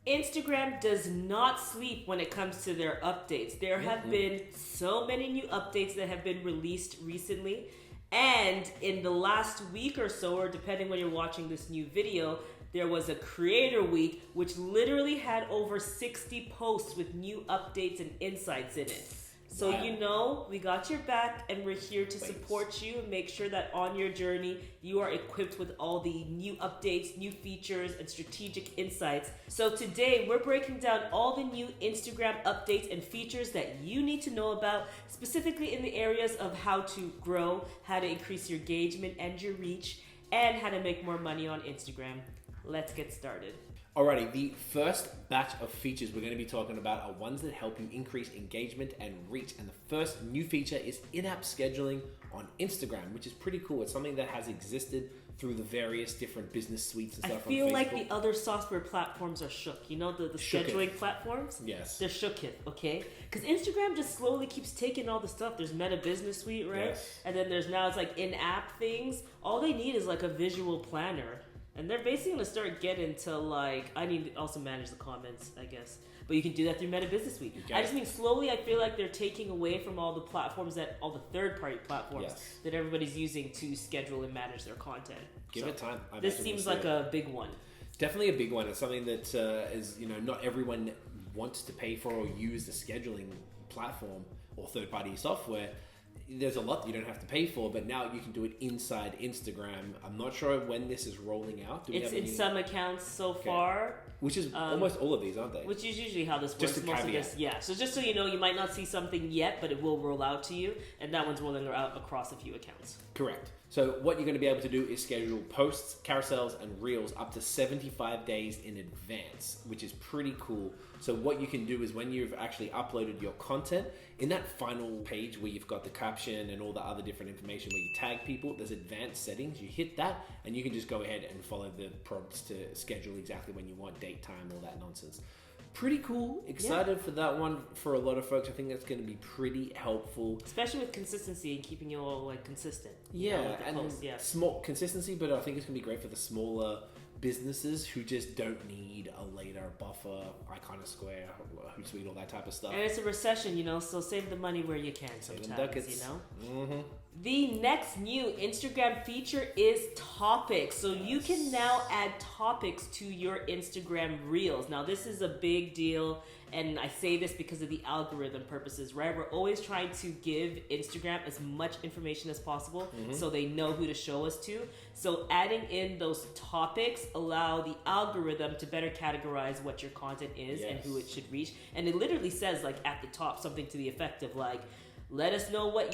Instagram does not sleep when it comes to their updates. There have been so many new updates that have been released recently. And in the last week or so, or depending when you're watching this new video, there was a creator week, which literally had over 60 posts with new updates and insights in it. So Wow. we got your back and we're here to support you and make sure that on your journey, you are equipped with all the new updates, new features, and strategic insights. So today, we're breaking down all the new Instagram updates and features that you need to know about, specifically in the areas of how to grow, how to increase your engagement and your reach, and how to make more money on Instagram. Let's get started. Alrighty, the first batch of features we're going to be talking about are ones that help you increase engagement and reach. And the first new feature is in-app scheduling on Instagram, which is pretty cool. It's something that has existed through the various different business suites and I stuff feel on Facebook. like the other software platforms are shook. You know, the Shooketh. scheduling platforms? Yes. They're shooketh, okay? Because Instagram just slowly keeps taking all the stuff. There's Meta Business Suite, right? Yes. And then there's now it's like in-app things. All they need is like a visual planner. And they're basically going to start getting to like, I need to also manage the comments, I guess. But you can do that through Meta Business Suite. I just mean slowly I feel like they're taking away from all the platforms all the third-party platforms that everybody's using to schedule and manage their content. Give it time. This seems like a big one. Definitely a big one. It's something that is, not everyone wants to pay for or use the scheduling platform or third-party software. There's a lot that you don't have to pay for, but now you can do it inside Instagram. I'm not sure when this is rolling out. It's in some accounts so far. Which is almost all of these, aren't they? Which is usually how this works. Just a Most caveat. of this, yeah. So just so you know, you might not see something yet, but it will roll out to you, and that one's rolling out across a few accounts. Correct. So what you're going to be able to do is schedule posts, carousels, and reels up to 75 days in advance, which is pretty cool. So what you can do is when you've actually uploaded your content, in that final page where you've got the caption and all the other different information where you tag people, there's advanced settings. You hit that and you can just go ahead and follow the prompts to schedule exactly when you want, date, time, all that nonsense. Pretty cool. Excited for that one for a lot of folks. I think that's going to be pretty helpful. Especially with consistency and keeping you all like consistent. Yeah, with the and posts, small consistency, but I think it's going to be great for the smaller businesses who just don't need a later buffer, Iconosquare, Hootsuite, all that type of stuff. And it's a recession, so save the money where you can Save sometimes, them ducats. Mm-hmm. The next new Instagram feature is topics. So you can now add topics to your Instagram Reels. Now this is a big deal, and I say this because of the algorithm purposes, right? We're always trying to give Instagram as much information as possible so they know who to show us to. So adding in those topics allow the algorithm to better categorize what your content is and who it should reach. And it literally says like at the top something to the effect of like, let us know what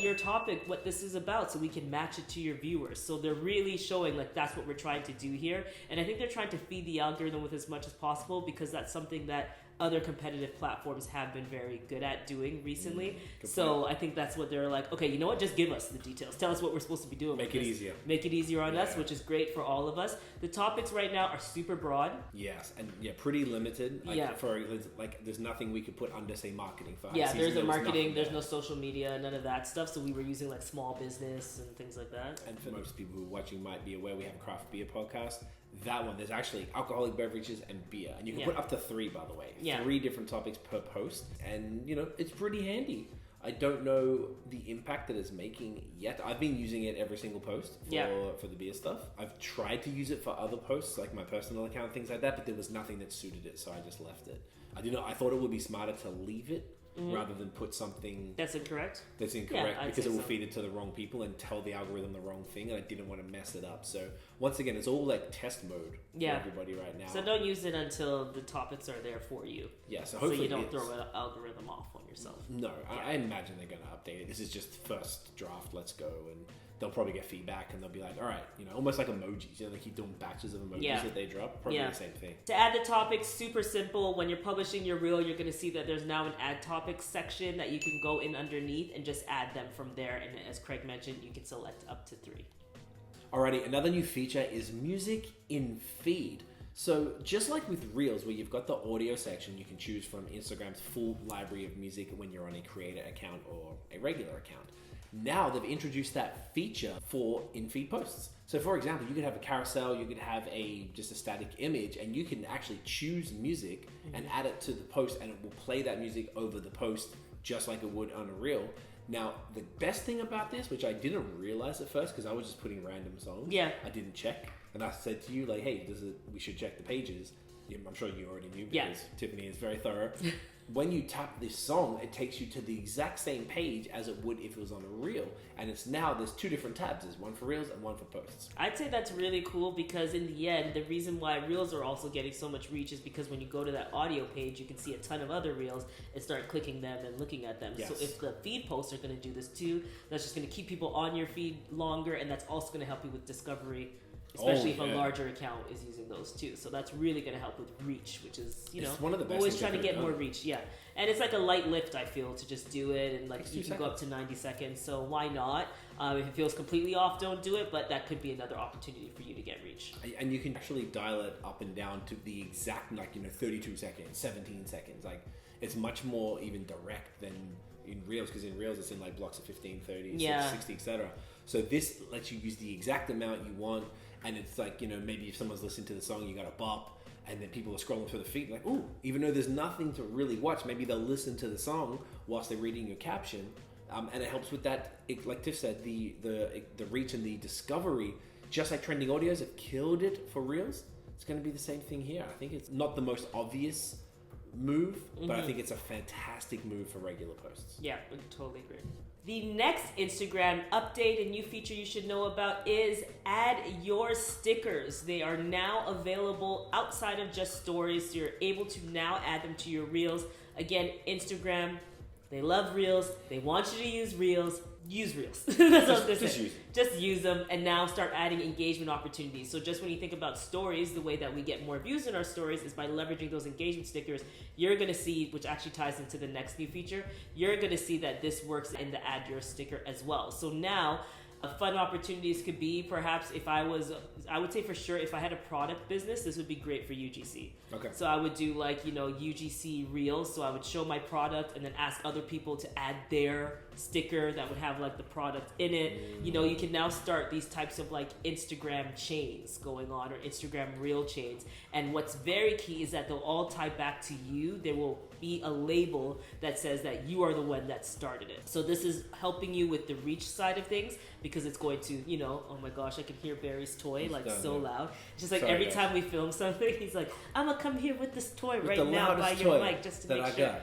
this is about so we can match it to your viewers. So they're really showing like that's what we're trying to do here. And I think they're trying to feed the algorithm with as much as possible because that's something that other competitive platforms have been very good at doing recently. So I think that's what they're like, okay, you know what? Just give us the details. Tell us what we're supposed to be doing. Make it easier. Make it easier on us, which is great for all of us. The topics right now are super broad. Yes, and pretty limited. There's nothing we could put under, say, marketing for high season. There's a There was marketing, nothing there's there. no social media, none of that stuff. So we were using like small business and things like that. And for most people who are watching might be aware, we have a craft beer podcast. That one, there's actually alcoholic beverages and beer. And you can put up to 3, by the way. 3 different topics per post. And, it's pretty handy. I don't know the impact that it's making yet. I've been using it every single post for the beer stuff. I've tried to use it for other posts, like my personal account, things like that, but there was nothing that suited it, so I just left it. I thought it would be smarter to leave it rather than put something That's incorrect. Because it will feed it to the wrong people and tell the algorithm the wrong thing, and I didn't want to mess it up. So once again, it's all like test mode for everybody right now. So don't use it until the topics are there for you. Yeah, so hopefully you don't throw an algorithm off on yourself. No, I imagine they're going to update it. This is just first draft, let's go, and they'll probably get feedback and they'll be like, all right, almost like emojis. They keep doing batches of emojis that they drop. Probably the same thing. To add the topics, super simple. When you're publishing your reel, you're going to see that there's now an add topics section that you can go in underneath and just add them from there. And as Craig mentioned, you can select up to 3. Alrighty, another new feature is music in feed. So just like with Reels, where you've got the audio section, you can choose from Instagram's full library of music when you're on a creator account or a regular account. Now they've introduced that feature for in-feed posts. So for example, you could have a carousel, you could have just a static image, and you can actually choose music and add it to the post, and it will play that music over the post just like it would on a reel. Now, the best thing about this, which I didn't realize at first because I was just putting random songs, I didn't check, and I said to you like, hey, we should check the pages. I'm sure you already knew because Tiffany is very thorough. When you tap this song, it takes you to the exact same page as it would if it was on a reel. And there's two different tabs. There's one for reels and one for posts. I'd say that's really cool because in the end, the reason why reels are also getting so much reach is because when you go to that audio page, you can see a ton of other reels and start clicking them and looking at them. Yes. So if the feed posts are going to do this too, that's just going to keep people on your feed longer, and that's also going to help you with discovery. Especially if a larger account is using those too. So that's really going to help with reach, which is, one of the best always trying to get more reach. Yeah. And it's like a light lift, I feel, to just do it. And like you can go up to 90 seconds. So why not? If it feels completely off, don't do it. But that could be another opportunity for you to get reach. And you can actually dial it up and down to the exact, 32 seconds, 17 seconds. Like, it's much more even direct than in reels, because in reels it's in like blocks of 15, 30, 60, etc. So this lets you use the exact amount you want. And it's like, maybe if someone's listening to the song, you got a bop, and then people are scrolling through the feed like, ooh, even though there's nothing to really watch, maybe they'll listen to the song whilst they're reading your caption. And it helps with that, like Tiff said, the reach and the discovery. Just like trending audios have killed it for reels, it's going to be the same thing here. I think it's not the most obvious move, but I think it's a fantastic move for regular posts. Yeah, I totally agree. The next Instagram update and new feature you should know about is add your stickers. They are now available outside of just stories, so you're able to now add them to your reels. Again, Instagram, they love reels. They want you to use reels. Use reels. That's what they're saying. Just use them, and now start adding engagement opportunities. So just when you think about stories, the way that we get more views in our stories is by leveraging those engagement stickers. You're going to see, which actually ties into the next new feature, you're going to see that this works in the add your sticker as well. So now fun opportunities could be perhaps I would say for sure if I had a product business, this would be great for UGC. Okay. So I would do like, UGC reels. So I would show my product and then ask other people to add their sticker that would have like the product in it. You can now start these types of like Instagram chains going on, or Instagram reel chains. And what's very key is that they'll all tie back to you. There will be a label that says that you are the one that started it. So this is helping you with the reach side of things, because it's going to, oh my gosh, I can hear Barry's toy so loud. It's just like every time we film something, he's like, I'm gonna come here with this toy right now by your mic just to make sure.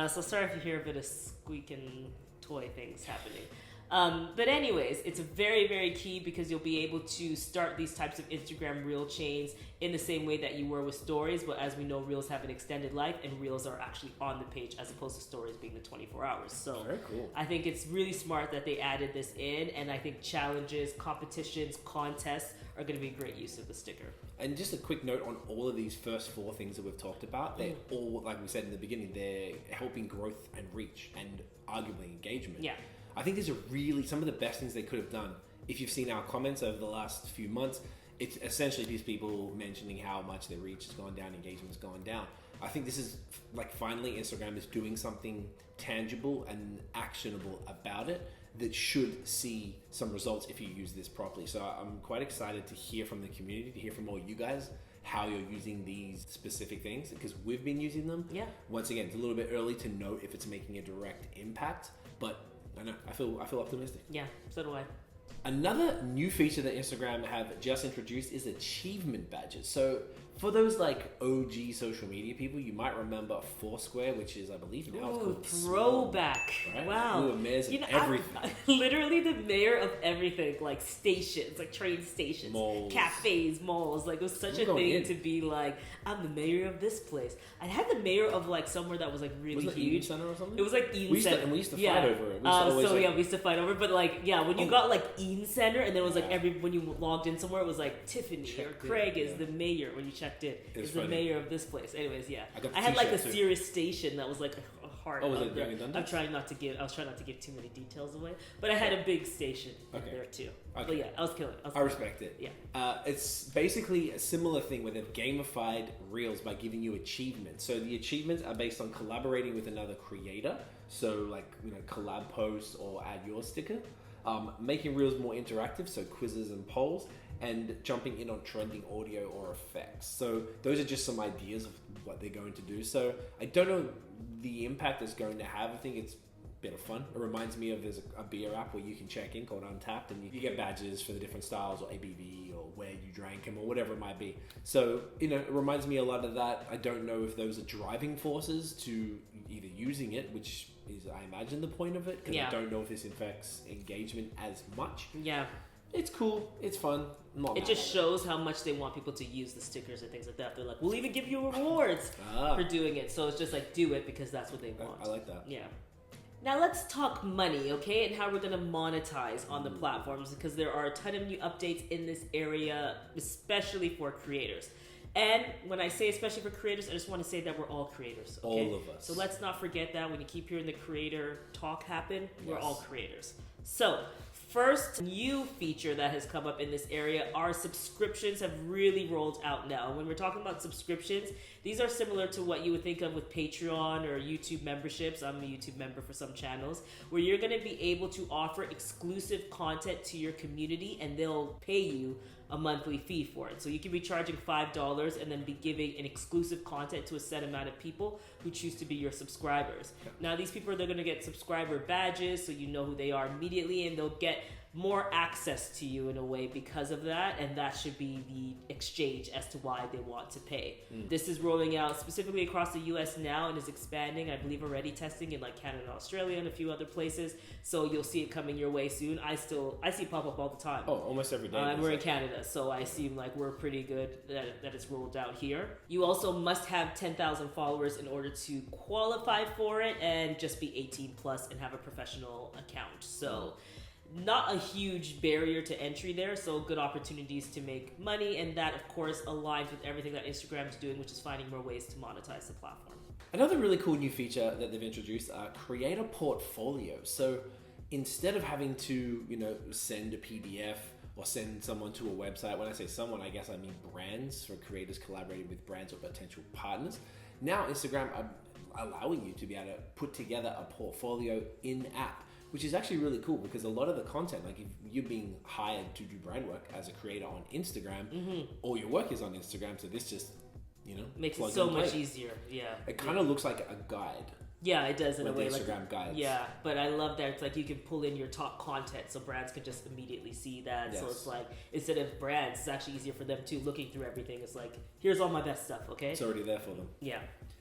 So sorry if you hear a bit of squeaking toy things happening. But anyways, it's very, very key, because you'll be able to start these types of Instagram reel chains in the same way that you were with stories. But as we know, reels have an extended life, and reels are actually on the page as opposed to stories being the 24 hours. So very cool. I think it's really smart that they added this in, and I think challenges, competitions, contests are going to be a great use of the sticker. And just a quick note on all of these first four things that we've talked about. They're all, like we said in the beginning, they're helping growth and reach and arguably engagement. Yeah. I think these are really some of the best things they could have done. If you've seen our comments over the last few months, it's essentially these people mentioning how much their reach has gone down, engagement's gone down. I think this is like finally Instagram is doing something tangible and actionable about it that should see some results if you use this properly. So I'm quite excited to hear from the community, to hear from all you guys, how you're using these specific things, because we've been using them. Yeah. Once again, it's a little bit early to know if it's making a direct impact, but I know, I feel optimistic. Yeah, so do I. Another new feature that Instagram have just introduced is achievement badges. So for those like OG social media people, you might remember Foursquare, which is, I believe, now it's called throwback. Right? Wow. We were mayors of everything. Literally the mayor of everything, like stations, like train stations, malls, cafes, malls. Like it was such a thing to be like, I'm the mayor of this place. I had the mayor of like somewhere that was like really was it huge. Eden Center or something? It was like Eden Center. And we used to fight over it. We used to fight over it. But like, when you got like Eden Center, and then it was like when you logged in somewhere, it was like Tiffany or Craig is the mayor when you checked in. Is the mayor of this place. Anyways, I had like a Sirius station that was like part Oh, was of it the, Young and Dundas? I was trying not to give too many details away, but I had a big station there too. Okay. But yeah, I was killing it. I respect it. Yeah. It's basically a similar thing where they've gamified Reels by giving you achievements. So the achievements are based on collaborating with another creator. So like, collab posts or add your sticker. Making Reels more interactive, so quizzes and polls, and jumping in on trending audio or effects. So those are just some ideas of what they're going to do. So I don't know the impact it's going to have. I think it's a bit of fun. It reminds me of there's a beer app where you can check in called Untapped, and you get badges for the different styles or ABV or where you drank them or whatever it might be. So, it reminds me a lot of that. I don't know if those are driving forces to either using it, which is, I imagine, the point of it, because I don't know if this affects engagement as much. Yeah. It's cool. It's fun. It just shows how much they want people to use the stickers and things like that. They're like, we'll even give you rewards for doing it. So it's just like, do it because that's what they want. I like that. Yeah. Now let's talk money, okay? And how we're going to monetize on the platforms, because there are a ton of new updates in this area, especially for creators. And when I say especially for creators, I just want to say that we're all creators. Okay? All of us. So let's not forget that when you keep hearing the creator talk happen, we're all creators. So first new feature that has come up in this area are subscriptions have really rolled out now. When we're talking about subscriptions, these are similar to what you would think of with Patreon or YouTube memberships. I'm a YouTube member for some channels, where you're going to be able to offer exclusive content to your community and they'll pay you a monthly fee for it. So you can be charging $5 and then be giving an exclusive content to a set amount of people who choose to be your subscribers. Now these people, they're going to get subscriber badges, so you know who they are immediately, and they'll get more access to you in a way because of that, and that should be the exchange as to why they want to pay. This is rolling out specifically across the US now and is expanding, I believe already testing in like Canada and Australia and a few other places, so you'll see it coming your way soon. I see it pop up all the time. Oh, almost every day. And we're in Canada, so I seem like we're pretty good that it's rolled out here. You also must have 10,000 followers in order to qualify for it, and just be 18 plus and have a professional account. So not a huge barrier to entry there, so good opportunities to make money, and that of course aligns with everything that Instagram's doing, which is finding more ways to monetize the platform. Another really cool new feature that they've introduced are creator portfolios. So instead of having to, send a PDF or send someone to a website, when I say someone, I guess I mean brands, for creators collaborating with brands or potential partners. Now Instagram are allowing you to be able to put together a portfolio in-app, which is actually really cool, because a lot of the content, like if you're being hired to do brand work as a creator on Instagram, all your work is on Instagram, so this just, makes it so much easier. Yeah. It kind of looks like a guide. Yeah, it does in a way. Instagram guides. Yeah, but I love that it's like you can pull in your top content, so brands can just immediately see that. Yes. So it's like, instead of brands, it's actually easier for them too, looking through everything. It's like, here's all my best stuff, okay? It's already there for them. Yeah.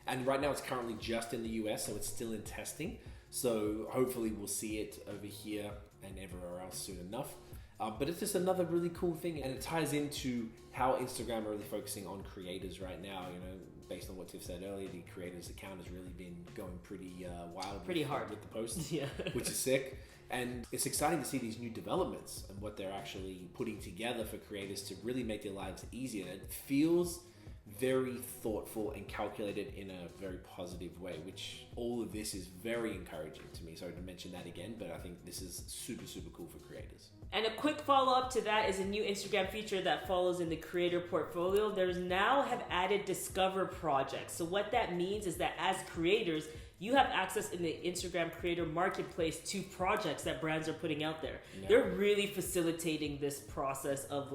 And right now it's currently just in the US, so it's still in testing. So hopefully we'll see it over here and everywhere else soon enough. But it's just another really cool thing, and it ties into how Instagram are really focusing on creators right now. Based on what Tiff said earlier, the creators account has really been going pretty wild, pretty hard with the posts, yeah. Which is sick. And it's exciting to see these new developments and what they're actually putting together for creators to really make their lives easier. And it feels very thoughtful and calculated in a very positive way, which all of this is very encouraging to me. Sorry to mention that again, but I think this is super, super cool for creators. And a quick follow-up to that is a new Instagram feature that follows in the creator portfolio. There's now have added Discover projects. So what that means is that as creators, you have access in the Instagram creator marketplace to projects that brands are putting out there. Yeah. They're really facilitating this process of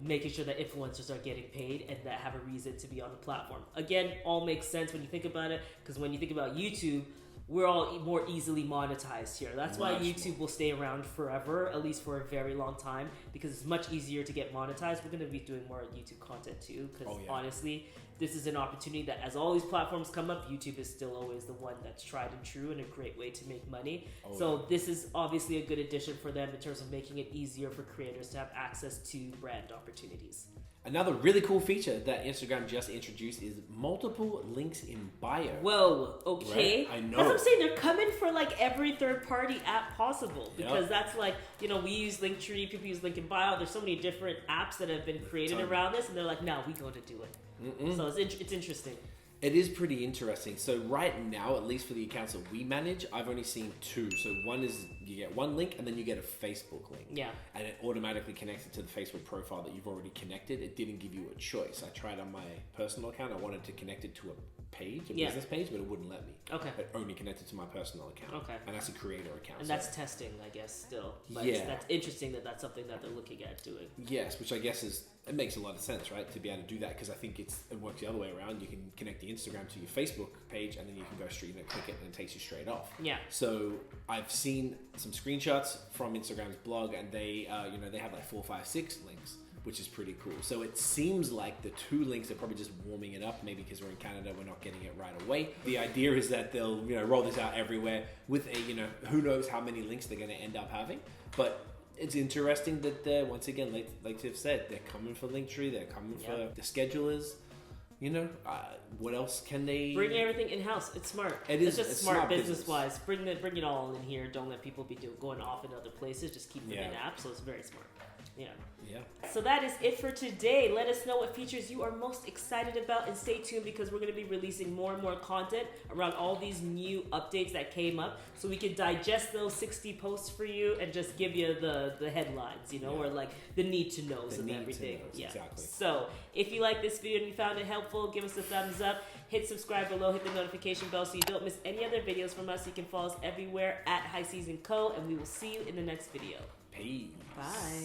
making sure that influencers are getting paid and that have a reason to be on the platform. Again, all makes sense when you think about it, because when you think about YouTube, we're all more easily monetized here. That's why YouTube will stay around forever, at least for a very long time, because it's much easier to get monetized. We're going to be doing more YouTube content too, because honestly, this is an opportunity that as all these platforms come up, YouTube is still always the one that's tried and true and a great way to make money. This is obviously a good addition for them in terms of making it easier for creators to have access to brand opportunities. Another really cool feature that Instagram just introduced is multiple links in bio. Whoa, okay. Right? I know. That's what I'm saying. They're coming for like every third-party app possible, because that's like, we use Linktree, people use Link in Bio. There's so many different apps that have been created around this, and they're like, no, we going to do it. So it's interesting. It is pretty interesting. So right now, at least for the accounts that we manage, I've only seen 2. So one is you get one link and then you get a Facebook link. Yeah. And it automatically connects it to the Facebook profile that you've already connected. It didn't give you a choice. I tried on my personal account. I wanted to connect it to a page, a business page, but it wouldn't let me. Okay. It only connected to my personal account. Okay. And that's a creator account. And that's testing, I guess, still. But Yeah. that's interesting that that's something that they're looking at doing. Yes, which I guess it makes a lot of sense, right? To be able to do that, because I think it works the other way around. You can connect the Instagram to your Facebook page, and then you can go straight and click it, and it takes you straight off. Yeah. So I've seen some screenshots from Instagram's blog, and they, they have like 4, 5, 6 links, which is pretty cool. So it seems like the 2 links are probably just warming it up. Maybe because we're in Canada, we're not getting it right away. The idea is that they'll, roll this out everywhere with a, who knows how many links they're going to end up having, but. It's interesting that they're, once again, like Tiff said, they're coming for Linktree, they're coming for the schedulers. What else can they... Bring everything in-house. It's smart. It's just smart business-wise. Bring it all in here. Don't let people be going off in other places. Just keep them in app, so it's very smart. Yeah. So that is it for today. Let us know what features you are most excited about, and stay tuned because we're going to be releasing more and more content around all these new updates that came up, so we can digest those 60 posts for you and just give you the headlines, or like the need to knows of everything. Exactly. So if you like this video and you found it helpful, give us a thumbs up. Hit subscribe below. Hit the notification bell so you don't miss any other videos from us. You can follow us everywhere at High Season Co. And we will see you in the next video. Peace. Bye.